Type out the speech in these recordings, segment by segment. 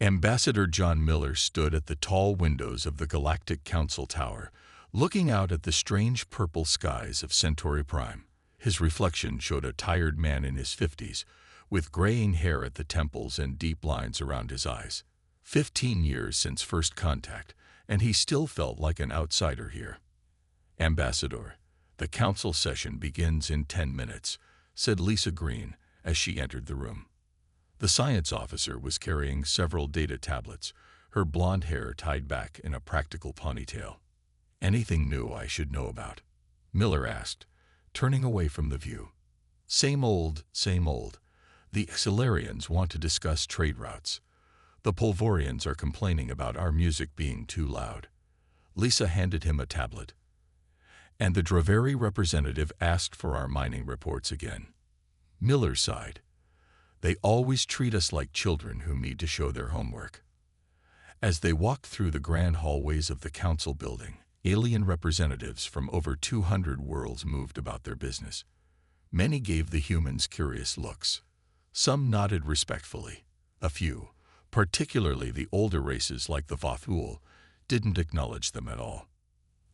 Ambassador John Miller stood at the tall windows of the Galactic Council Tower, looking out at the strange purple skies of Centauri Prime. His reflection showed a tired man in his 50s, with graying hair at the temples and deep lines around his eyes. 15 years since first contact, and he still felt like an outsider here. "Ambassador, the council session begins in 10 minutes, said Lisa Green as she entered the room. The science officer was carrying several data tablets, her blonde hair tied back in a practical ponytail. "Anything new I should know about?" Miller asked, turning away from the view. Same old, same old. The Xilarians want to discuss trade routes. The Polvorians are complaining about our music being too loud." Lisa handed him a tablet. "And the Draveri representative asked for our mining reports again." Miller sighed. "They always treat us like children who need to show their homework." As they walked through the grand hallways of the council building, alien representatives from over 200 worlds moved about their business. Many gave the humans curious looks. Some nodded respectfully. A few, particularly the older races like the Vothul, didn't acknowledge them at all.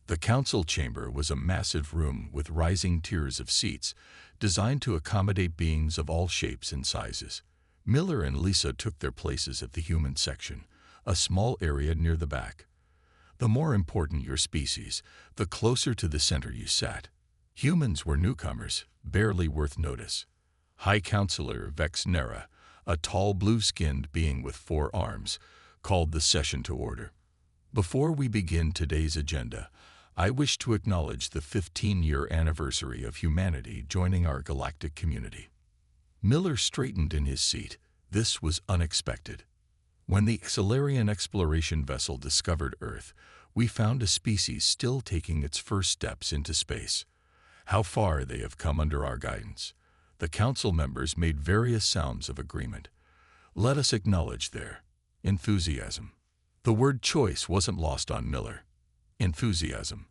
The council chamber was a massive room with rising tiers of seats, designed to accommodate beings of all shapes and sizes. Miller and Lisa took their places at the human section, a small area near the back. The more important your species, the closer to the center you sat. Humans were newcomers, barely worth notice. High Counselor Vex Nera, a tall blue-skinned being with 4 arms, called the session to order. "Before we begin today's agenda, I wish to acknowledge the 15-year anniversary of humanity joining our galactic community." Miller straightened in his seat. This was unexpected. "When the Xilarian exploration vessel discovered Earth, we found a species still taking its first steps into space. How far they have come under our guidance." The council members made various sounds of agreement. Let us acknowledge their enthusiasm. The word choice wasn't lost on Miller. Enthusiasm.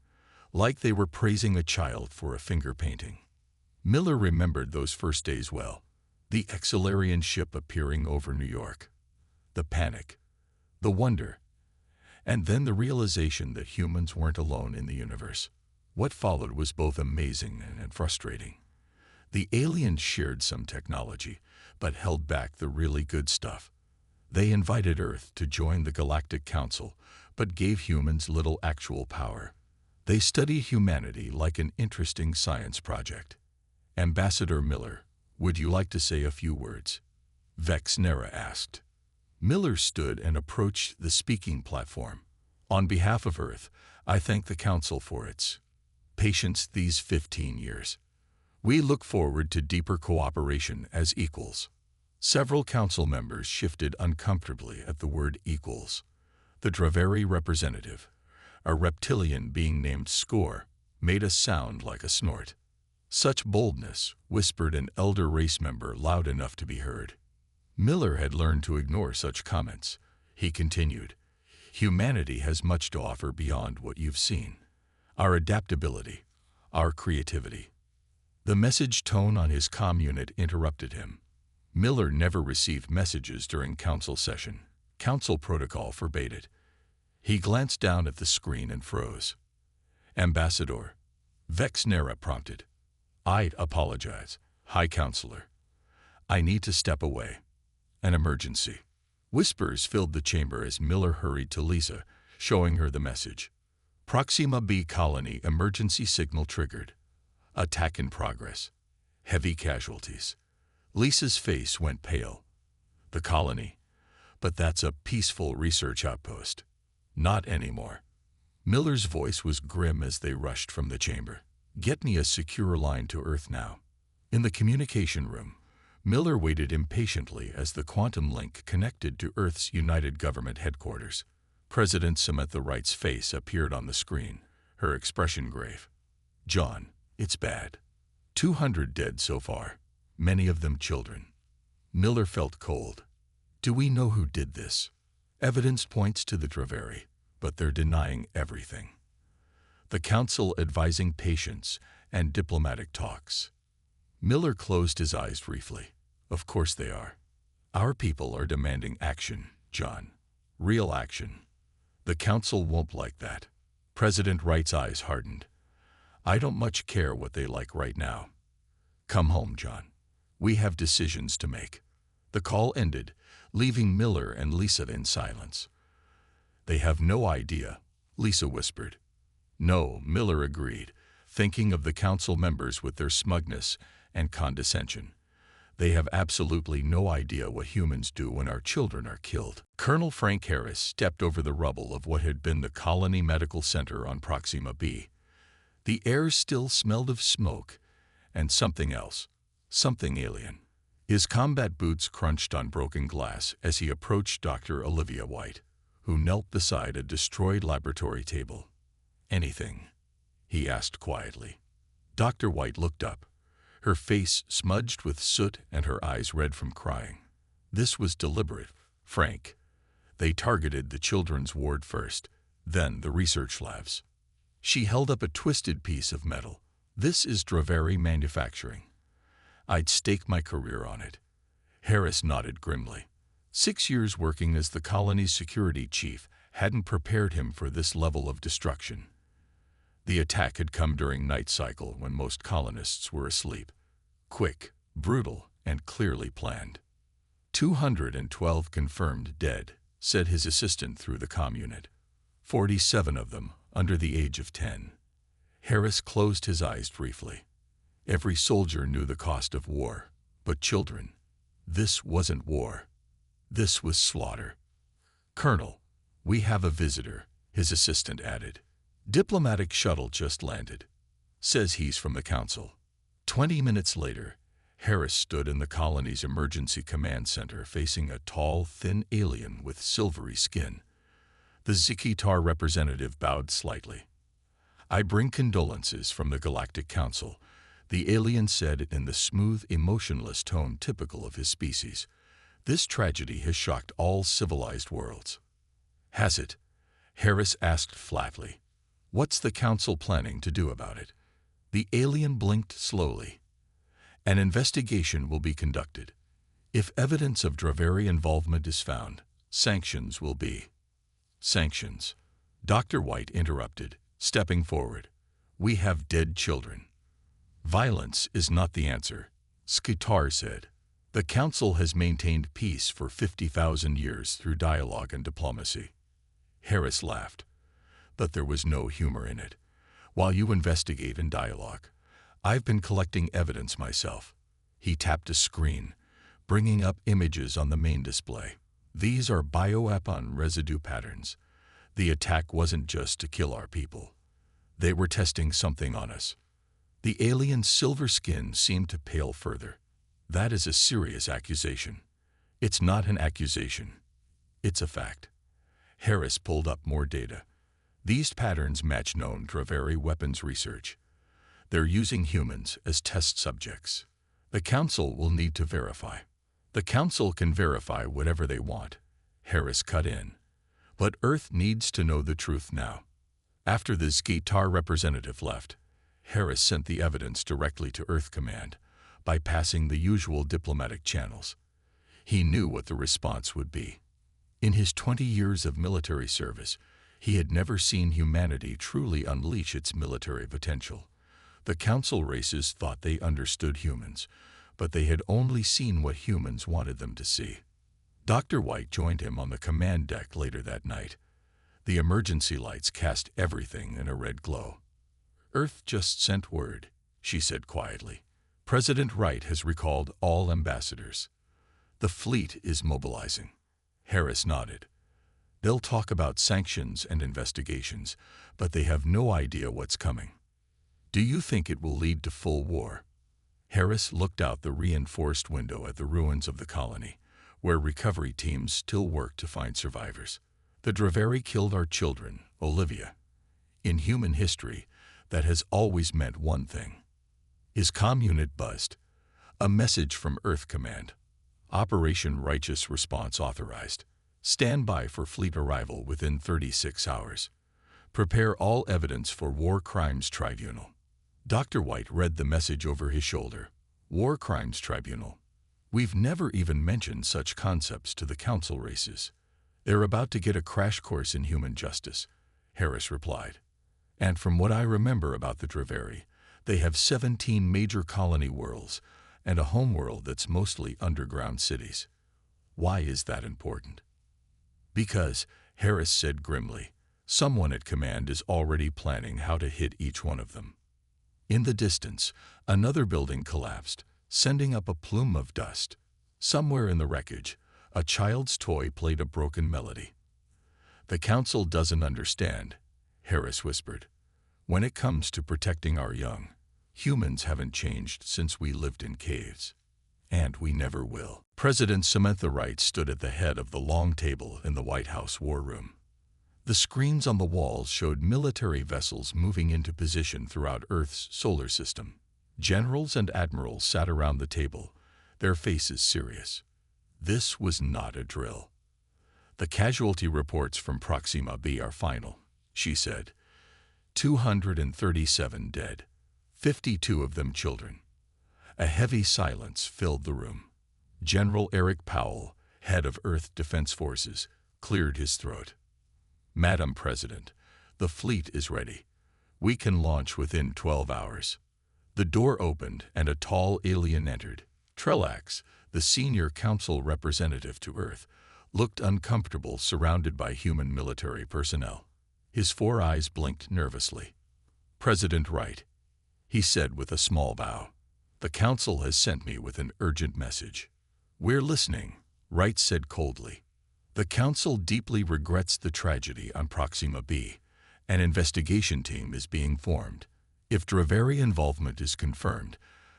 Like they were praising a child for a finger painting. Miller remembered those first days well. The Xilarian ship appearing over New York. The panic. The wonder. And then the realization that humans weren't alone in the universe. What followed was both amazing and frustrating. The aliens shared some technology, but held back the really good stuff. They invited Earth to join the Galactic Council, but gave humans little actual power. They studied humanity like an interesting science project. "Ambassador Miller, would you like to say a few words?" Vex Nera asked. Miller stood and approached the speaking platform. "On behalf of Earth, I thank the Council for its patience these 15 years. We look forward to deeper cooperation as equals." Several council members shifted uncomfortably at the word equals. The Draveri representative, a reptilian being named Score, made a sound like a snort. "Such boldness," whispered an elder race member loud enough to be heard. Miller had learned to ignore such comments. He continued, "Humanity has much to offer beyond what you've seen. Our adaptability, our creativity." The message tone on his comm unit interrupted him. Miller never received messages during council session. Council protocol forbade it. He glanced down at the screen and froze. "Ambassador," Vex Nera prompted. "I apologize, High Counselor. I need to step away. An emergency." Whispers filled the chamber as Miller hurried to Lisa, showing her the message. "Proxima B colony emergency signal triggered. Attack in progress. Heavy casualties." Lisa's face went pale. "The colony? But that's a peaceful research outpost." "Not anymore." Miller's voice was grim as they rushed from the chamber. "Get me a secure line to Earth now." In the communication room, Miller waited impatiently as the quantum link connected to Earth's United Government headquarters. President Samantha Wright's face appeared on the screen, her expression grave. "John, it's bad. 200 dead so far, many of them children." Miller felt cold. "Do we know who did this?" "Evidence points to the Draveri, but they're denying everything." The council advising patience and diplomatic talks. Miller closed his eyes briefly. "Of course they are. Our people are demanding action, John. Real action. The council won't like that. President Wright's eyes hardened. I don't much care what they like right now. Come home, John. We have decisions to make. The call ended, leaving Miller and Lisa in silence. They have no idea, Lisa whispered. No, Miller agreed, thinking of the council members with their smugness and condescension. They have absolutely no idea what humans do when our children are killed. Colonel Frank Harris stepped over the rubble of what had been the Colony Medical Center on Proxima B. The air still smelled of smoke and something else, something alien. His combat boots crunched on broken glass as he approached Dr. Olivia White, who knelt beside a destroyed laboratory table. Anything? He asked quietly. Dr. White looked up, her face smudged with soot and her eyes red from crying. This was deliberate, Frank. They targeted the children's ward first, then the research labs. She held up a twisted piece of metal. This is Draveri manufacturing. I'd stake my career on it. Harris nodded grimly. 6 years working as the colony's security chief hadn't prepared him for this level of destruction. The attack had come during night cycle when most colonists were asleep. Quick, brutal, and clearly planned. 212 confirmed dead, said his assistant through the comm unit. 47 of them under the age of 10. Harris closed his eyes briefly. Every soldier knew the cost of war, but children, this wasn't war. This was slaughter. Colonel, we have a visitor, his assistant added. Diplomatic shuttle just landed. Says he's from the council. 20 minutes later, Harris stood in the colony's emergency command center facing a tall, thin alien with silvery skin. The Zikitar representative bowed slightly. I bring condolences from the Galactic Council, the alien said in the smooth, emotionless tone typical of his species. This tragedy has shocked all civilized worlds. Has it? Harris asked flatly. What's the council planning to do about it? The alien blinked slowly. An investigation will be conducted. If evidence of Draveri involvement is found, sanctions will be. Sanctions. Dr. White interrupted, stepping forward. We have dead children. Violence is not the answer, Skitar said. The council has maintained peace for 50,000 years through dialogue and diplomacy. Harris laughed, but there was no humor in it. While you investigate and dialogue, I've been collecting evidence myself. He tapped a screen, bringing up images on the main display. These are bioweapon residue patterns. The attack wasn't just to kill our people. They were testing something on us. The alien's silver skin seemed to pale further. That is a serious accusation. It's not an accusation. It's a fact. Harris pulled up more data. These patterns match known Draveri weapons research. They're using humans as test subjects. The council will need to verify. The council can verify whatever they want. Harris cut in. But Earth needs to know the truth now. After the Skitar representative left, Harris sent the evidence directly to Earth Command, bypassing the usual diplomatic channels. He knew what the response would be. In his 20 years of military service, he had never seen humanity truly unleash its military potential. The council races thought they understood humans, but they had only seen what humans wanted them to see. Dr. White joined him on the command deck later that night. The emergency lights cast everything in a red glow. Earth just sent word, she said quietly. President Wright has recalled all ambassadors. The fleet is mobilizing. Harris nodded. They'll talk about sanctions and investigations, but they have no idea what's coming. Do you think it will lead to full war? Harris looked out the reinforced window at the ruins of the colony, where recovery teams still work to find survivors. The Draveri killed our children, Olivia. In human history, that has always meant one thing. His comm unit buzzed. A message from Earth Command. Operation Righteous Response authorized. Stand by for fleet arrival within 36 hours. Prepare all evidence for War Crimes Tribunal. Dr. White read the message over his shoulder. War Crimes Tribunal. We've never even mentioned such concepts to the council races. They're about to get a crash course in human justice, Harris replied. And from what I remember about the Draveri, they have 17 major colony worlds and a homeworld that's mostly underground cities. Why is that important? Because, Harris said grimly, someone at command is already planning how to hit each one of them. In the distance, another building collapsed, sending up a plume of dust. Somewhere in the wreckage, a child's toy played a broken melody. The Council doesn't understand, Harris whispered. When it comes to protecting our young, humans haven't changed since we lived in caves. And we never will. President Samantha Wright stood at the head of the long table in the White House war room. The screens on the walls showed military vessels moving into position throughout Earth's solar system. Generals and admirals sat around the table, their faces serious. This was not a drill. The casualty reports from Proxima B are final, she said. 237 dead, 52 of them children. A heavy silence filled the room. General Eric Powell, head of Earth Defense Forces, cleared his throat. Madam President, the fleet is ready. We can launch within 12 hours. The door opened and a tall alien entered. Trelax, the senior council representative to Earth, looked uncomfortable surrounded by human military personnel. His 4 eyes blinked nervously. President Wright, he said with a small bow. The Council has sent me with an urgent message. We're listening, Wright said coldly. The Council deeply regrets the tragedy on Proxima B. An investigation team is being formed. If Draveri involvement is confirmed,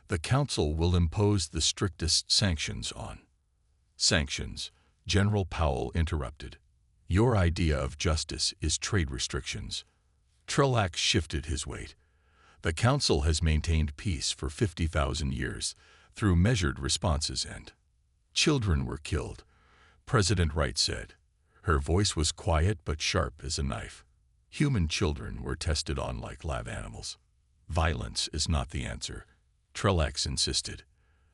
the Council will impose the strictest sanctions on. Sanctions, General Powell interrupted. Your idea of justice is trade restrictions. Trelax shifted his weight. The Council has maintained peace for 50,000 years through measured responses and children were killed, President Wright said. Her voice was quiet but sharp as a knife. Human children were tested on like lab animals. Violence is not the answer, Trelax insisted.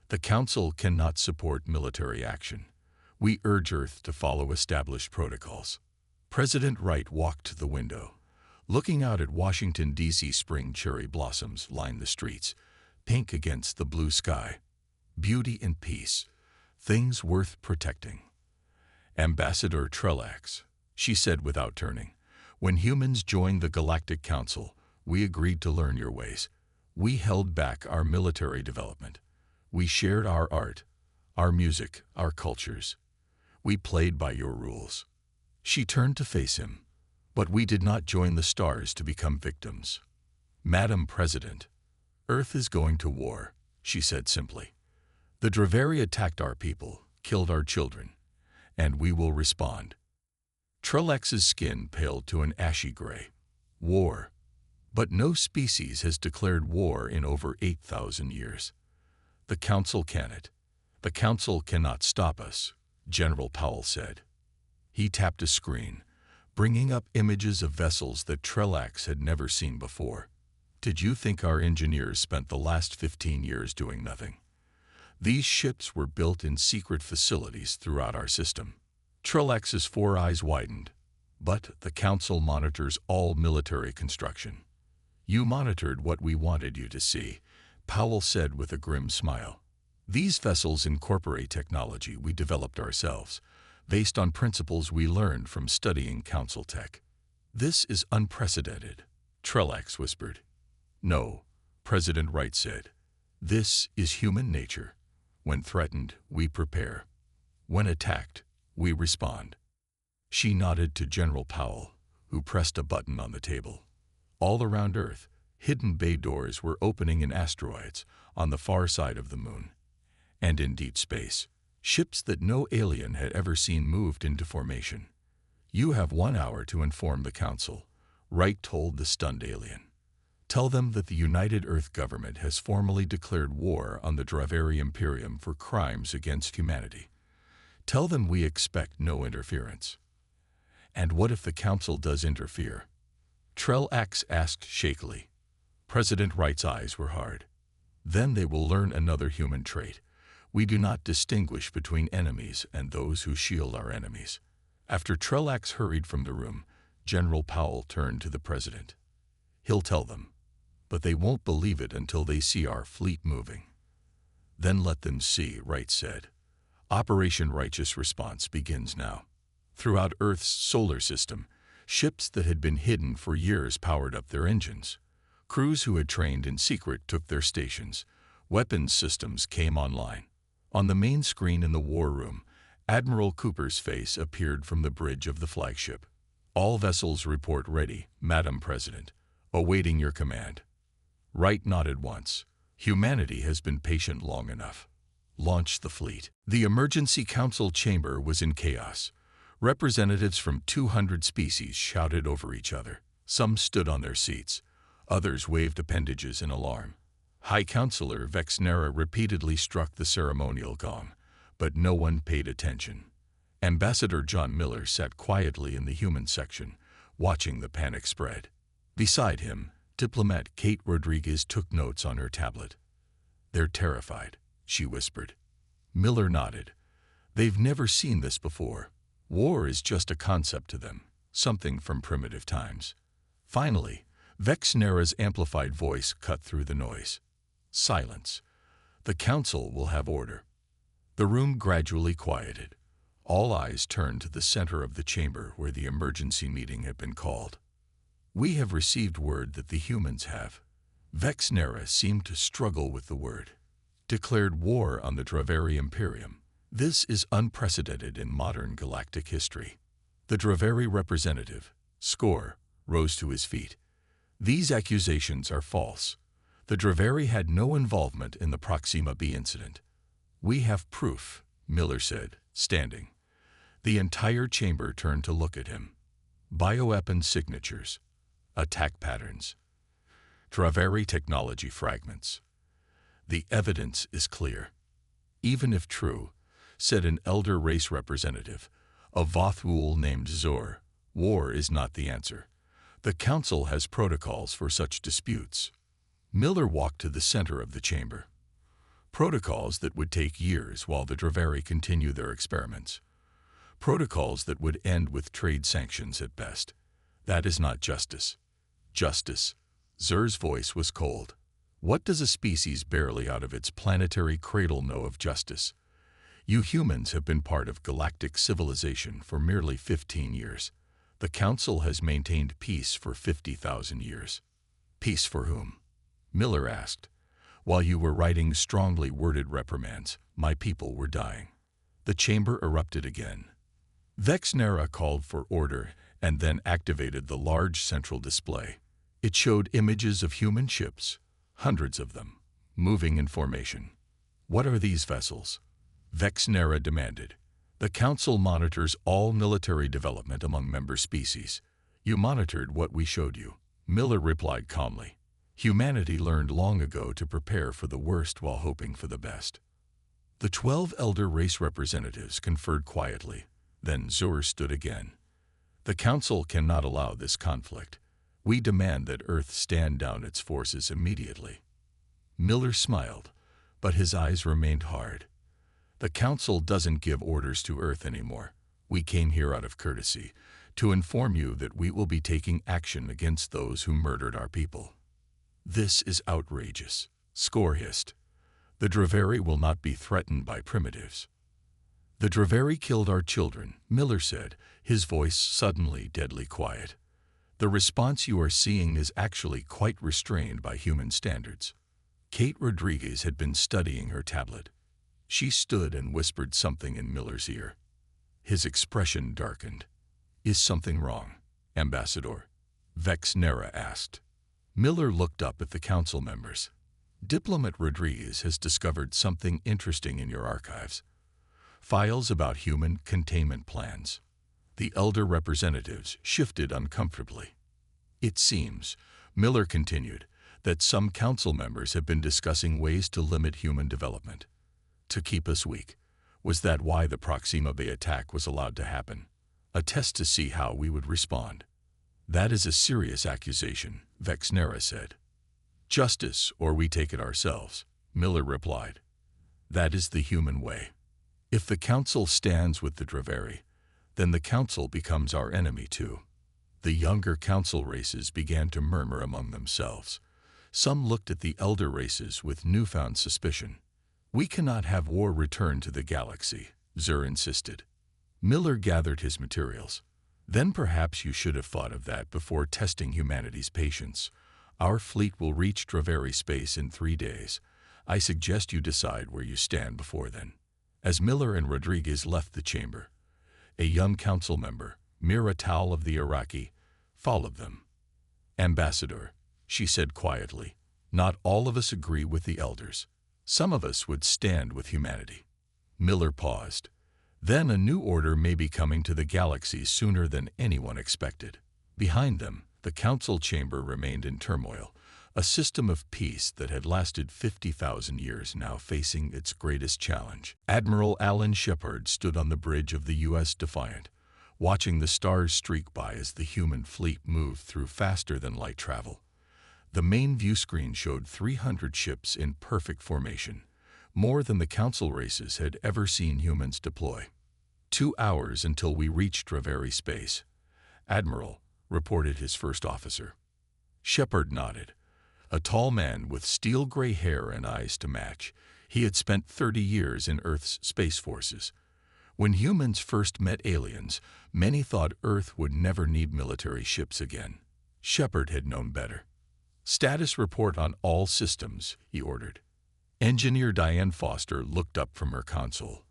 The Council cannot support military action. We urge Earth to follow established protocols. President Wright walked to the window. Looking out at Washington, D.C., spring cherry blossoms lined the streets, pink against the blue sky. Beauty and peace, things worth protecting. Ambassador Trelax, she said without turning, when humans joined the Galactic Council, we agreed to learn your ways. We held back our military development. We shared our art, our music, our cultures. We played by your rules. She turned to face him. But we did not join the stars to become victims. Madam President, Earth is going to war, she said simply. The Draveri attacked our people, killed our children, and we will respond. Trelax's skin paled to an ashy gray. War. But no species has declared war in over 8,000 years. The Council can it. The Council cannot stop us, General Powell said. He tapped a screen, bringing up images of vessels that Trelax had never seen before. Did you think our engineers spent the last 15 years doing nothing? These ships were built in secret facilities throughout our system. Trelax's 4 eyes widened. But the Council monitors all military construction. You monitored what we wanted you to see, Powell said with a grim smile. These vessels incorporate technology we developed ourselves, based on principles we learned from studying Council tech. This is unprecedented, Trelax whispered. No, President Wright said. This is human nature. When threatened, we prepare. When attacked, we respond. She nodded to General Powell, who pressed a button on the table. All around Earth, hidden bay doors were opening in asteroids on the far side of the moon. And in deep space, ships that no alien had ever seen moved into formation. You have 1 hour to inform the Council, Wright told the stunned alien. Tell them that the United Earth government has formally declared war on the Draveri Imperium for crimes against humanity. Tell them we expect no interference. And what if the Council does interfere? Trelax asked shakily. President Wright's eyes were hard. Then they will learn another human trait. We do not distinguish between enemies and those who shield our enemies. After Trelax hurried from the room, General Powell turned to the president. "He'll tell them, but they won't believe it until they see our fleet moving." "Then let them see," Wright said. "Operation Righteous Response begins now." Throughout Earth's solar system, ships that had been hidden for years powered up their engines. Crews who had trained in secret took their stations. Weapons systems came online. On the main screen in the war room, Admiral Cooper's face appeared from the bridge of the flagship. "All vessels report ready, Madam President. Awaiting your command." Wright nodded once. "Humanity has been patient long enough. Launch the fleet." The Emergency Council chamber was in chaos. Representatives from 200 species shouted over each other. Some stood on their seats. Others waved appendages in alarm. High Counselor Vexnera repeatedly struck the ceremonial gong, but no one paid attention. Ambassador John Miller sat quietly in the human section, watching the panic spread. Beside him, diplomat Kate Rodriguez took notes on her tablet. "They're terrified," she whispered. Miller nodded. "They've never seen this before. War is just a concept to them, something from primitive times." Finally, Vexnera's amplified voice cut through the noise. "Silence. The council will have order." The room gradually quieted. All eyes turned to the center of the chamber where the emergency meeting had been called. "We have received word that the humans have." Vexnera seemed to struggle with the word. "Declared war on the Draveri Imperium. This is unprecedented in modern galactic history." The Draveri representative, Score, rose to his feet. "These accusations are false. The Draveri had no involvement in the Proxima B incident." "We have proof," Miller said, standing. The entire chamber turned to look at him. "Bioweapon signatures. Attack patterns. Draveri technology fragments. The evidence is clear." "Even if true," said an elder race representative, a Vothul named Zor, "war is not the answer. The council has protocols for such disputes." Miller walked to the center of the chamber. "Protocols that would take years while the Draveri continue their experiments. Protocols that would end with trade sanctions at best. That is not justice." "Justice." Zur's voice was cold. "What does a species barely out of its planetary cradle know of justice? You humans have been part of galactic civilization for merely 15 years. The Council has maintained peace for 50,000 years." "Peace for whom?" Miller asked. "While you were writing strongly worded reprimands, my people were dying." The chamber erupted again. Vexnera called for order and then activated the large central display. It showed images of human ships, hundreds of them, moving in formation. "What are these vessels?" Vexnera demanded. "The Council monitors all military development among member species. You monitored what we showed you." Miller replied calmly. "Humanity learned long ago to prepare for the worst while hoping for the best." The 12 elder race representatives conferred quietly. Then Zur stood again. "The Council cannot allow this conflict. We demand that Earth stand down its forces immediately." Miller smiled, but his eyes remained hard. "The Council doesn't give orders to Earth anymore. We came here out of courtesy, to inform you that we will be taking action against those who murdered our people." "This is outrageous," Score hissed. "The Draveri will not be threatened by primitives." "The Draveri killed our children," Miller said, his voice suddenly deadly quiet. "The response you are seeing is actually quite restrained by human standards." Kate Rodriguez had been studying her tablet. She stood and whispered something in Miller's ear. His expression darkened. "Is something wrong, Ambassador?" Vexnera asked. Miller looked up at the council members. "Diplomat Rodriguez has discovered something interesting in your archives. Files about human containment plans." The elder representatives shifted uncomfortably. "It seems," Miller continued, "that some council members have been discussing ways to limit human development. To keep us weak. Was that why the Proxima Bay attack was allowed to happen? A test to see how we would respond?" "That is a serious accusation," Vexnera said. "Justice, or we take it ourselves," Miller replied. "That is the human way. If the Council stands with the Draveri, then the Council becomes our enemy too. The younger Council races began to murmur among themselves. Some looked at the elder races with newfound suspicion. We cannot have war return to the galaxy, Zur insisted. Miller gathered his materials. Then perhaps you should have thought of that before testing humanity's patience. Our fleet will reach Draveri space in 3 days. I suggest you decide where you stand before then. As Miller and Rodriguez left the chamber, a young council member, Mira Tal of the Iraqi, followed them. Ambassador, she said quietly, not all of us agree with the elders. Some of us would stand with humanity. Miller paused. Then a new order may be coming to the galaxy sooner than anyone expected. Behind them, the council chamber remained in turmoil, a system of peace that had lasted 50,000 years now facing its greatest challenge. Admiral Alan Shepard stood on the bridge of the U.S. Defiant, watching the stars streak by as the human fleet moved through faster than light travel. The main view screen showed 300 ships in perfect formation, more than the council races had ever seen humans deploy. 2 hours until we reached Draveri space, Admiral, reported his first officer. Shepard nodded. A tall man with steel-gray hair and eyes to match, he had spent 30 years in Earth's space forces. When humans first met aliens, many thought Earth would never need military ships again. Shepard had known better. Status report on all systems, he ordered. Engineer Diane Foster looked up from her console.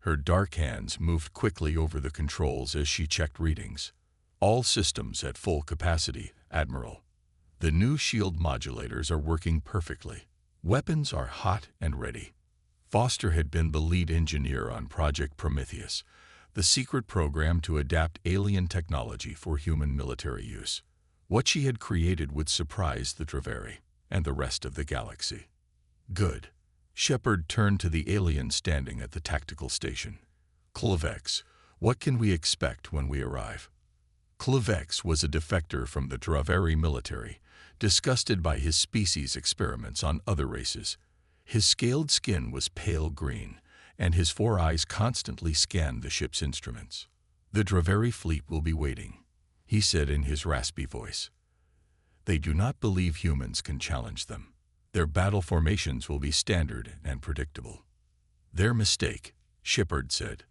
Her dark hands moved quickly over the controls as she checked readings. All systems at full capacity, Admiral. The new shield modulators are working perfectly. Weapons are hot and ready. Foster had been the lead engineer on Project Prometheus, the secret program to adapt alien technology for human military use. What she had created would surprise the Draveri and the rest of the galaxy. Good. Shepard turned to the alien standing at the tactical station. Klovex, what can we expect when we arrive? Klovex was a defector from the Draveri military, disgusted by his species' experiments on other races. His scaled skin was pale green, and his 4 eyes constantly scanned the ship's instruments. The Draveri fleet will be waiting, he said in his raspy voice. They do not believe humans can challenge them. Their battle formations will be standard and predictable. Their mistake, Shepard said.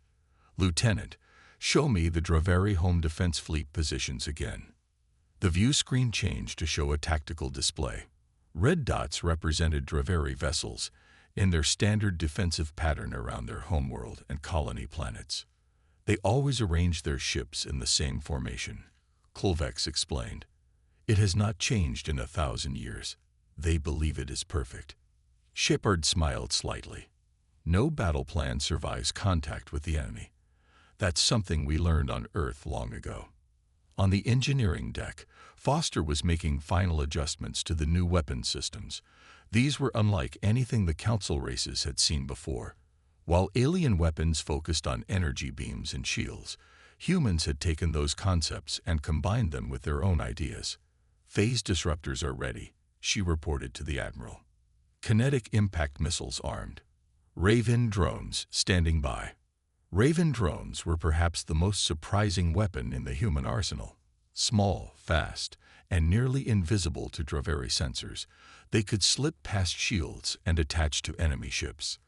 Lieutenant, show me the Draveri home defense fleet positions again. The view screen changed to show a tactical display. Red dots represented Draveri vessels in their standard defensive pattern around their homeworld and colony planets. They always arranged their ships in the same formation, Klovex explained. It has not changed in 1,000 years. They believe it is perfect. Shepard smiled slightly. No battle plan survives contact with the enemy. That's something we learned on Earth long ago. On the engineering deck, Foster was making final adjustments to the new weapon systems. These were unlike anything the Council races had seen before. While alien weapons focused on energy beams and shields, humans had taken those concepts and combined them with their own ideas. Phase disruptors are ready, she reported to the Admiral. Kinetic impact missiles armed. Raven drones standing by. Raven drones were perhaps the most surprising weapon in the human arsenal. Small, fast, and nearly invisible to Draveri sensors, they could slip past shields and attach to enemy ships.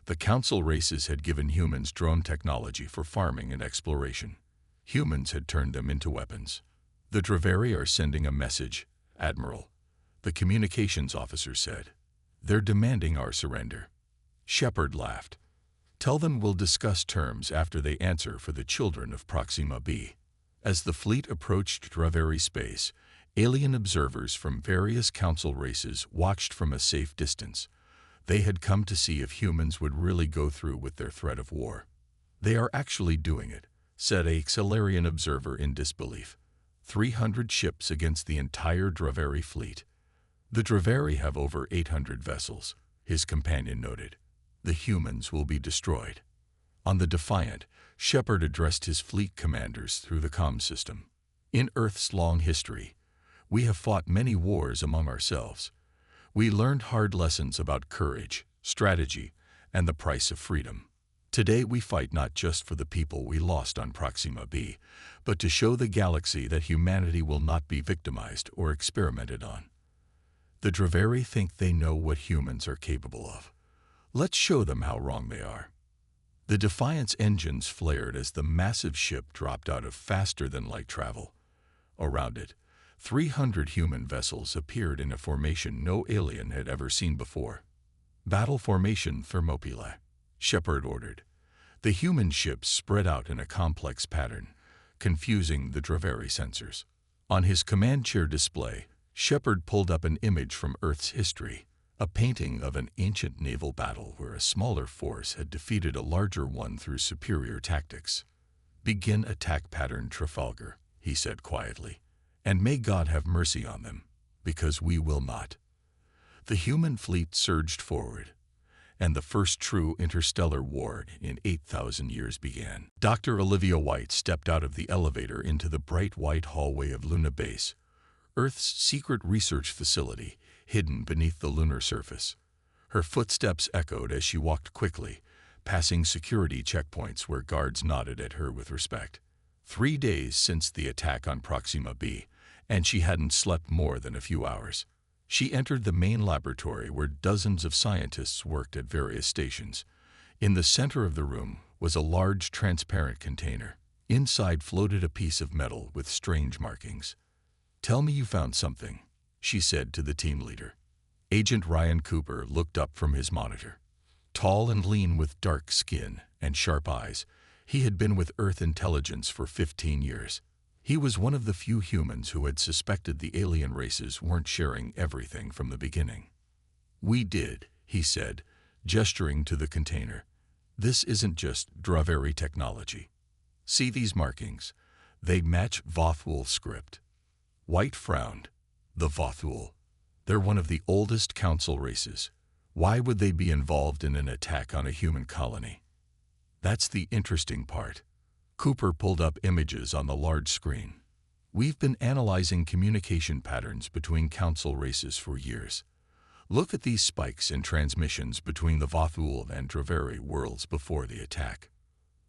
The Council races had given humans drone technology for farming and exploration. Humans had turned them into weapons. The Draveri are sending a message, Admiral, the communications officer said. They're demanding our surrender. Shepard laughed. Tell them we'll discuss terms after they answer for the children of Proxima B. As the fleet approached Draveri space, alien observers from various Council races watched from a safe distance. They had come to see if humans would really go through with their threat of war. They are actually doing it, said a Xelarian observer in disbelief. 300 ships against the entire Draveri fleet. The Draveri have over 800 vessels, his companion noted. The humans will be destroyed. On the Defiant, Shepard addressed his fleet commanders through the comm system. In Earth's long history, we have fought many wars among ourselves. We learned hard lessons about courage, strategy, and the price of freedom. Today we fight not just for the people we lost on Proxima b, but to show the galaxy that humanity will not be victimized or experimented on. The Draveri think they know what humans are capable of. Let's show them how wrong they are. The Defiant's engines flared as the massive ship dropped out of faster-than-light travel. Around it, 300 human vessels appeared in a formation no alien had ever seen before. "Battle formation Thermopylae," Shepard ordered. The human ships spread out in a complex pattern, confusing the Draveri sensors. On his command chair display, Shepard pulled up an image from Earth's history, a painting of an ancient naval battle where a smaller force had defeated a larger one through superior tactics. "Begin attack pattern Trafalgar," he said quietly, "and may God have mercy on them, because we will not." The human fleet surged forward, and the first true interstellar war in 8,000 years began. Dr. Olivia White stepped out of the elevator into the bright white hallway of Luna Base, Earth's secret research facility, hidden beneath the lunar surface. Her footsteps echoed as she walked quickly, passing security checkpoints where guards nodded at her with respect. 3 days since the attack on Proxima b, and she hadn't slept more than a few hours. She entered the main laboratory where dozens of scientists worked at various stations. In the center of the room was a large transparent container. Inside floated a piece of metal with strange markings. "Tell me you found something," she said to the team leader. Agent Ryan Cooper looked up from his monitor. Tall and lean with dark skin and sharp eyes, he had been with Earth intelligence for 15 years. He was one of the few humans who had suspected the alien races weren't sharing everything from the beginning. "We did," he said, gesturing to the container. "This isn't just Draveri technology. See these markings? They match Vothul script." White frowned. "The Vothul. They're one of the oldest council races. Why would they be involved in an attack on a human colony?" "That's the interesting part." Cooper pulled up images on the large screen. "We've been analyzing communication patterns between council races for years. Look at these spikes in transmissions between the Vothul and Draveri worlds before the attack."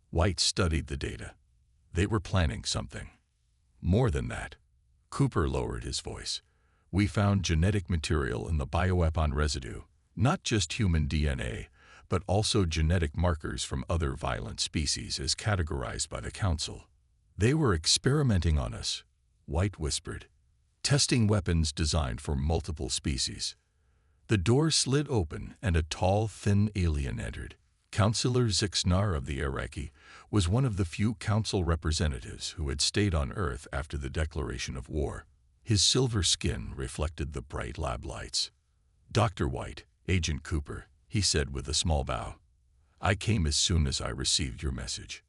White studied the data. They were planning something. More than that. Cooper lowered his voice. "We found genetic material in the bioweapon residue, not just human DNA, but also genetic markers from other violent species as categorized by the Council. They were experimenting on us," White whispered, "testing weapons designed for multiple species." The door slid open and a tall, thin alien entered. Councillor Zixnar of the Iraqi was one of the few council representatives who had stayed on Earth after the declaration of war. His silver skin reflected the bright lab lights. "Dr. White, Agent Cooper," he said with a small bow. "I came as soon as I received your message."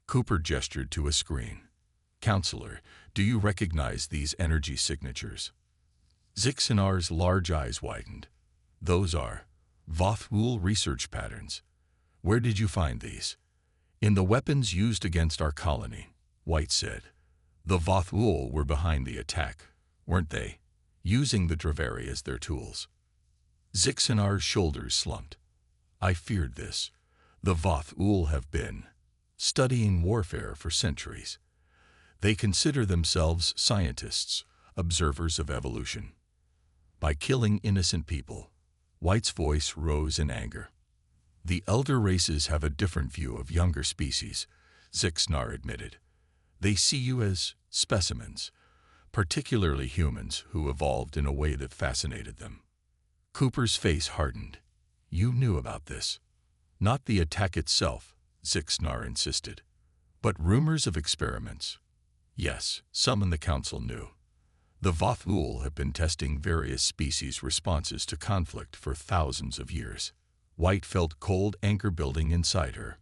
Cooper gestured to a screen. "Counselor, do you recognize these energy signatures?" Zixnar's large eyes widened. "Those are Vothul research patterns. Where did you find these?" "In the weapons used against our colony," White said. "The Vothul were behind the attack, weren't they? Using the Draveri as their tools." Zixnar's shoulders slumped. "I feared this. The Vothul have been studying warfare for centuries. They consider themselves scientists, observers of evolution. By killing innocent people," White's voice rose in anger. "The elder races have a different view of younger species," Zixnar admitted. "They see you as specimens, particularly humans who evolved in a way that fascinated them." Cooper's face hardened. "You knew about this." "Not the attack itself," Zixnar insisted. "But rumors of experiments." "Yes, some in the Council knew. The Vothul have been testing various species' responses to conflict for thousands of years." White felt cold anger building inside her.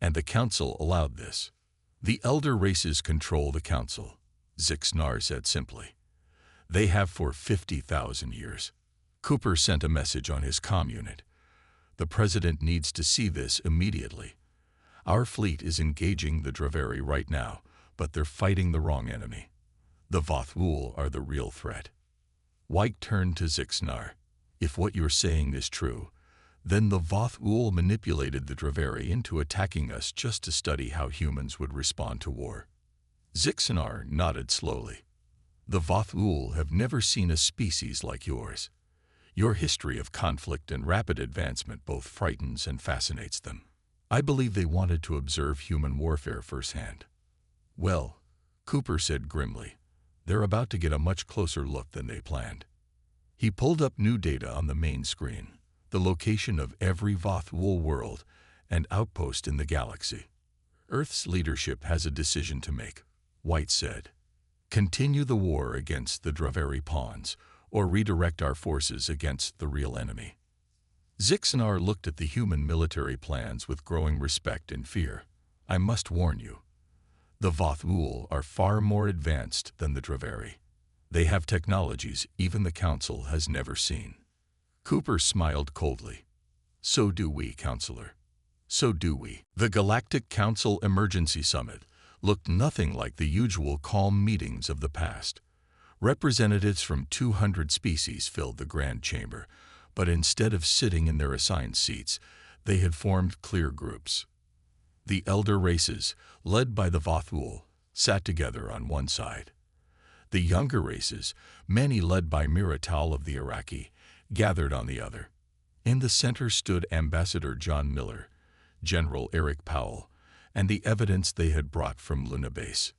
"And the Council allowed this." "The elder races control the Council," Zixnar said simply. "They have for 50,000 years." Cooper sent a message on his comm unit. "The President needs to see this immediately. Our fleet is engaging the Draveri right now, but they're fighting the wrong enemy. The Vothul are the real threat." White turned to Zixnar. "If what you're saying is true, Then the Voth-Ul manipulated the Draveri into attacking us just to study how humans would respond to war. Zixanar nodded slowly. The Voth-Ul have never seen a species like yours. Your history of conflict and rapid advancement both frightens and fascinates them. I believe they wanted to observe human warfare firsthand. Well, Cooper said grimly, they're about to get a much closer look than they planned. He pulled up new data on the main screen, the location of every Voth-Ul world and outpost in the galaxy. Earth's leadership has a decision to make, White said. Continue the war against the Draveri pawns, or redirect our forces against the real enemy. Zixanar looked at the human military plans with growing respect and fear. I must warn you, the Voth-Ul are far more advanced than the Draveri. They have technologies even the Council has never seen. Cooper smiled coldly. So do we, Counselor. So do we. The Galactic Council Emergency Summit looked nothing like the usual calm meetings of the past. Representatives from 200 species filled the Grand Chamber, but instead of sitting in their assigned seats, they had formed clear groups. The elder races, led by the Voth-Ul, sat together on one side. The younger races, many led by Miratal of the Iraqi, gathered on the other. In the center stood Ambassador John Miller, General Eric Powell, and the evidence they had brought from Luna Base.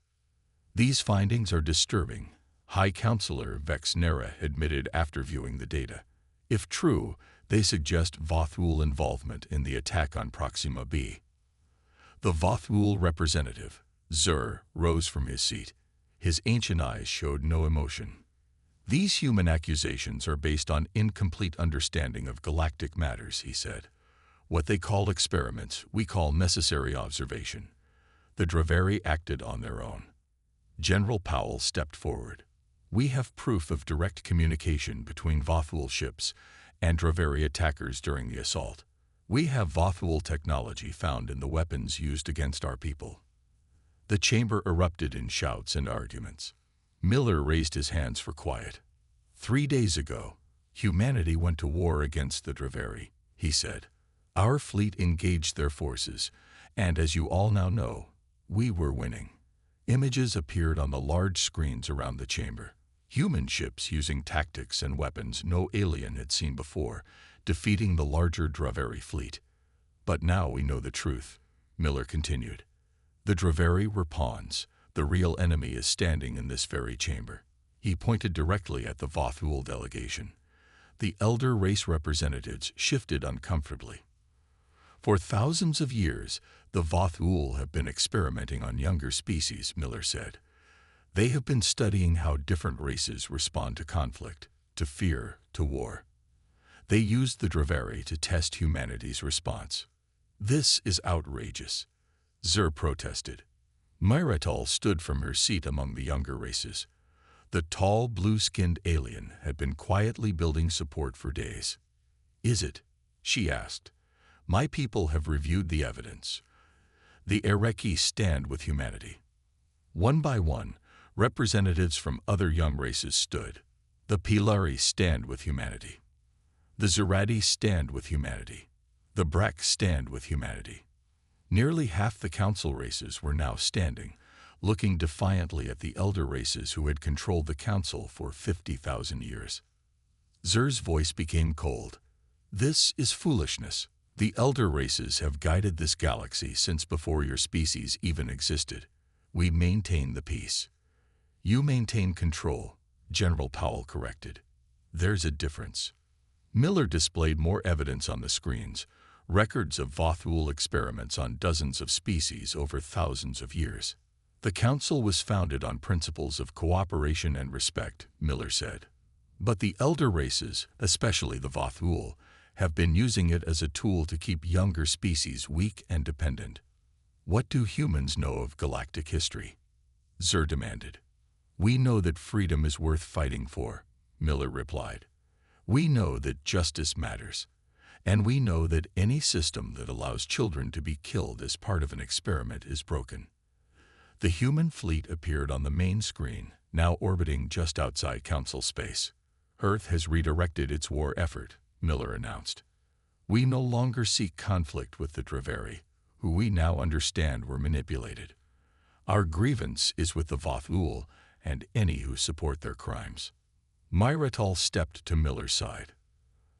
These findings are disturbing, High Counselor Vex Nera admitted after viewing the data. If true, they suggest Voth-Ul involvement in the attack on Proxima B. The Voth-Ul representative, Zur, rose from his seat. His ancient eyes showed no emotion. These human accusations are based on incomplete understanding of galactic matters, he said. What they call experiments, we call necessary observation. The Draveri acted on their own. General Powell stepped forward. We have proof of direct communication between Voth-Ul ships and Draveri attackers during the assault. We have Voth-Ul technology found in the weapons used against our people. The chamber erupted in shouts and arguments. Miller raised his hands for quiet. 3 days ago, humanity went to war against the Draveri, he said. Our fleet engaged their forces, and as you all now know, we were winning. Images appeared on the large screens around the chamber. Human ships using tactics and weapons no alien had seen before, defeating the larger Draveri fleet. But now we know the truth, Miller continued. The Draveri were pawns. The real enemy is standing in this very chamber. He pointed directly at the Voth-Ul delegation. The elder race representatives shifted uncomfortably. For thousands of years, the Voth-Ul have been experimenting on younger species, Miller said. They have been studying how different races respond to conflict, to fear, to war. They used the Draveri to test humanity's response. This is outrageous, Zur protested. Miratal stood from her seat among the younger races. The tall, blue-skinned alien had been quietly building support for days. Is it? She asked. My people have reviewed the evidence. The Iraqis stand with humanity. One by one, representatives from other young races stood. The Pilari stand with humanity. The Zerati stand with humanity. The Brak stand with humanity. Nearly half the council races were now standing, looking defiantly at the elder races who had controlled the council for 50,000 years. Zur's voice became cold. This is foolishness. The elder races have guided this galaxy since before your species even existed. We maintain the peace. You maintain control, General Powell corrected. There's a difference. Miller displayed more evidence on the screens, records of Voth-Ul experiments on dozens of species over thousands of years. The council was founded on principles of cooperation and respect, Miller said. But the elder races, especially the Voth-Ul, have been using it as a tool to keep younger species weak and dependent. What do humans know of galactic history? Zur demanded. We know that freedom is worth fighting for, Miller replied. We know that justice matters. And we know that any system that allows children to be killed as part of an experiment is broken. The human fleet appeared on the main screen, now orbiting just outside Council space. Earth has redirected its war effort, Miller announced. We no longer seek conflict with the Draveri, who we now understand were manipulated. Our grievance is with the Voth-Ul and any who support their crimes. Myratal stepped to Miller's side.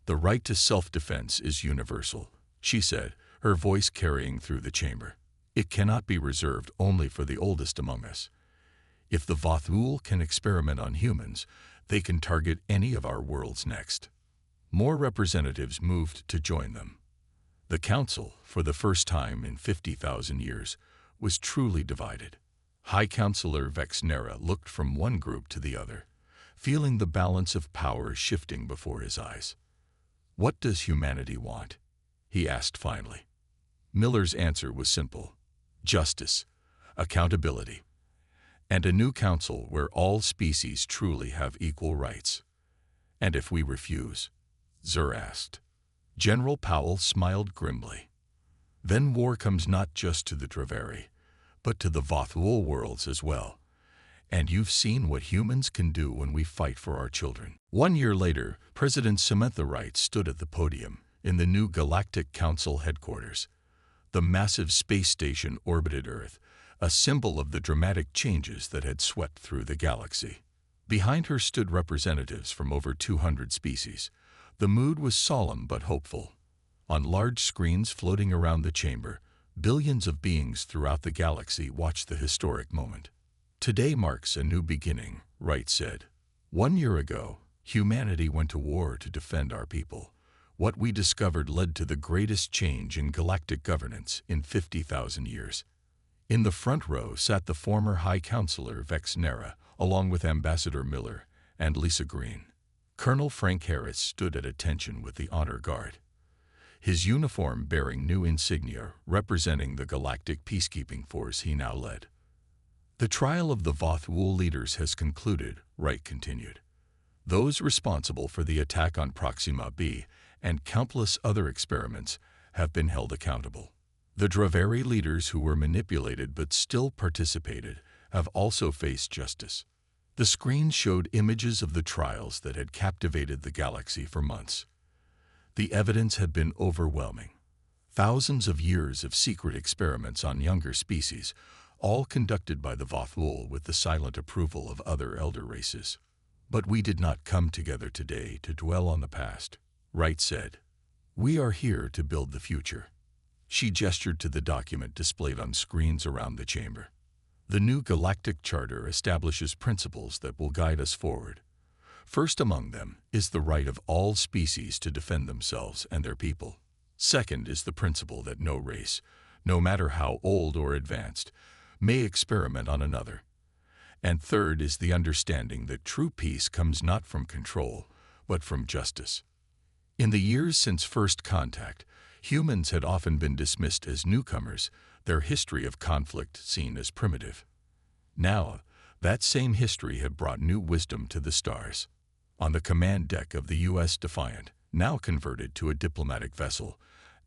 The right to self-defense is universal, she said, her voice carrying through the chamber. It cannot be reserved only for the oldest among us. If the Voth-Ul can experiment on humans, they can target any of our worlds next. More representatives moved to join them. The council, for the first time in 50,000 years, was truly divided. High Counselor Vexnera looked from one group to the other, feeling the balance of power shifting before his eyes. "What does humanity want?" he asked finally. Miller's answer was simple: justice, accountability, and a new council where all species truly have equal rights. "And if we refuse?" Zur asked. General Powell smiled grimly. "Then war comes not just to the Draveri, but to the Voth-Ul worlds as well. And you've seen what humans can do when we fight for our children." 1 year later, President Samantha Wright stood at the podium in the new Galactic Council headquarters. The massive space station orbited Earth, a symbol of the dramatic changes that had swept through the galaxy. Behind her stood representatives from over 200 species. The mood was solemn but hopeful. On large screens floating around the chamber, billions of beings throughout the galaxy watched the historic moment. "Today marks a new beginning," Wright said. "1 year ago, humanity went to war to defend our people. What we discovered led to the greatest change in galactic governance in 50,000 years." In the front row sat the former High Counselor Vexnera, along with Ambassador Miller and Lisa Green. Colonel Frank Harris stood at attention with the honor guard, his uniform bearing new insignia representing the galactic peacekeeping force he now led. "The trial of the Voth-Ul leaders has concluded," Wright continued. "Those responsible for the attack on Proxima b and countless other experiments have been held accountable. The Draveri leaders who were manipulated but still participated have also faced justice." The screen showed images of the trials that had captivated the galaxy for months. The evidence had been overwhelming. Thousands of years of secret experiments on younger species, all conducted by the Voth-Ul with the silent approval of other elder races. "But we did not come together today to dwell on the past," Wright said. "We are here to build the future." She gestured to the document displayed on screens around the chamber. "The new Galactic Charter establishes principles that will guide us forward. First among them is the right of all species to defend themselves and their people. Second is the principle that no race, no matter how old or advanced, may experiment on another. And third is the understanding that true peace comes not from control, but from justice." In the years since first contact, humans had often been dismissed as newcomers, their history of conflict seen as primitive. Now, that same history had brought new wisdom to the stars. On the command deck of the U.S. Defiant, now converted to a diplomatic vessel,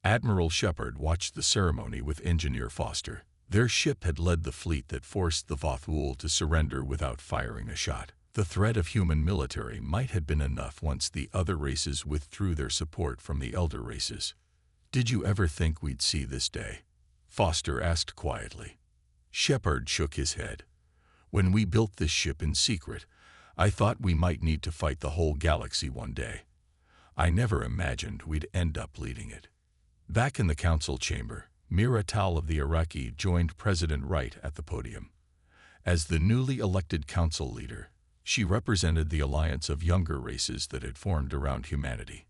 Admiral Shepard watched the ceremony with Engineer Foster. Their ship had led the fleet that forced the Voth-Ul to surrender without firing a shot. The threat of human military might have been enough once the other races withdrew their support from the elder races. "Did you ever think we'd see this day?" Foster asked quietly. Shepard shook his head. "When we built this ship in secret, I thought we might need to fight the whole galaxy one day. I never imagined we'd end up leading it." Back in the council chamber, Mira Tal of the Iraqi joined President Wright at the podium. As the newly elected council leader, she represented the alliance of younger races that had formed around humanity.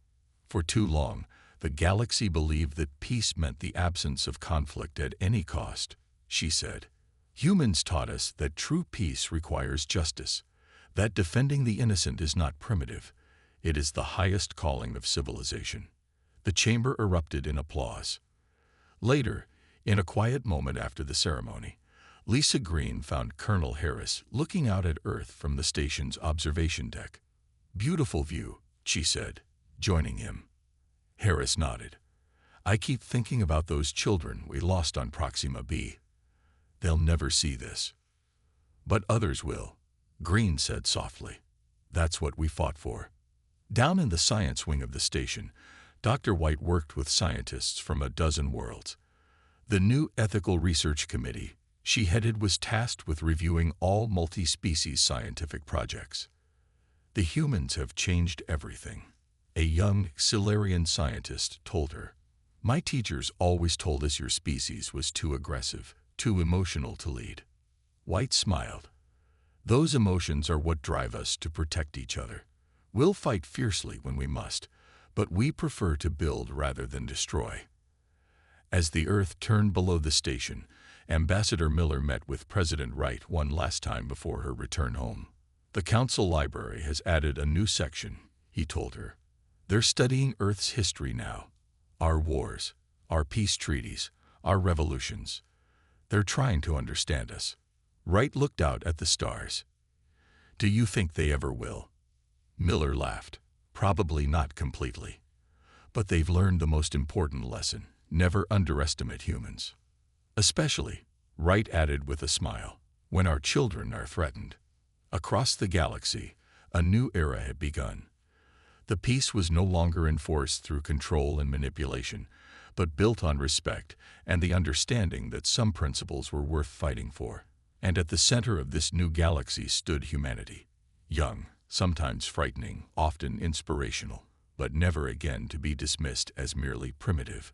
For too long, the galaxy believed that peace meant the absence of conflict at any cost, she said. "Humans taught us that true peace requires justice, that defending the innocent is not primitive, it is the highest calling of civilization." The chamber erupted in applause. Later, in a quiet moment after the ceremony, Lisa Green found Colonel Harris looking out at Earth from the station's observation deck. "Beautiful view," she said, joining him. Harris nodded. "I keep thinking about those children we lost on Proxima b. They'll never see this." "But others will," Green said softly. "That's what we fought for." Down in the science wing of the station, Dr. White worked with scientists from a dozen worlds. The new Ethical Research Committee she headed was tasked with reviewing all multi-species scientific projects. "The humans have changed everything," a young Silurian scientist told her. "My teachers always told us your species was too aggressive, too emotional to lead." White smiled. "Those emotions are what drive us to protect each other. We'll fight fiercely when we must, but we prefer to build rather than destroy." As the Earth turned below the station, Ambassador Miller met with President Wright one last time before her return home. "The Council Library has added a new section," he told her. "They're studying Earth's history now. Our wars, our peace treaties, our revolutions. They're trying to understand us." Wright looked out at the stars. "Do you think they ever will?" Miller laughed. "Probably not completely. But they've learned the most important lesson: never underestimate humans. Especially," Wright added with a smile, "when our children are threatened." Across the galaxy, a new era had begun. The peace was no longer enforced through control and manipulation, but built on respect and the understanding that some principles were worth fighting for. And at the center of this new galaxy stood humanity. Young, sometimes frightening, often inspirational, but never again to be dismissed as merely primitive.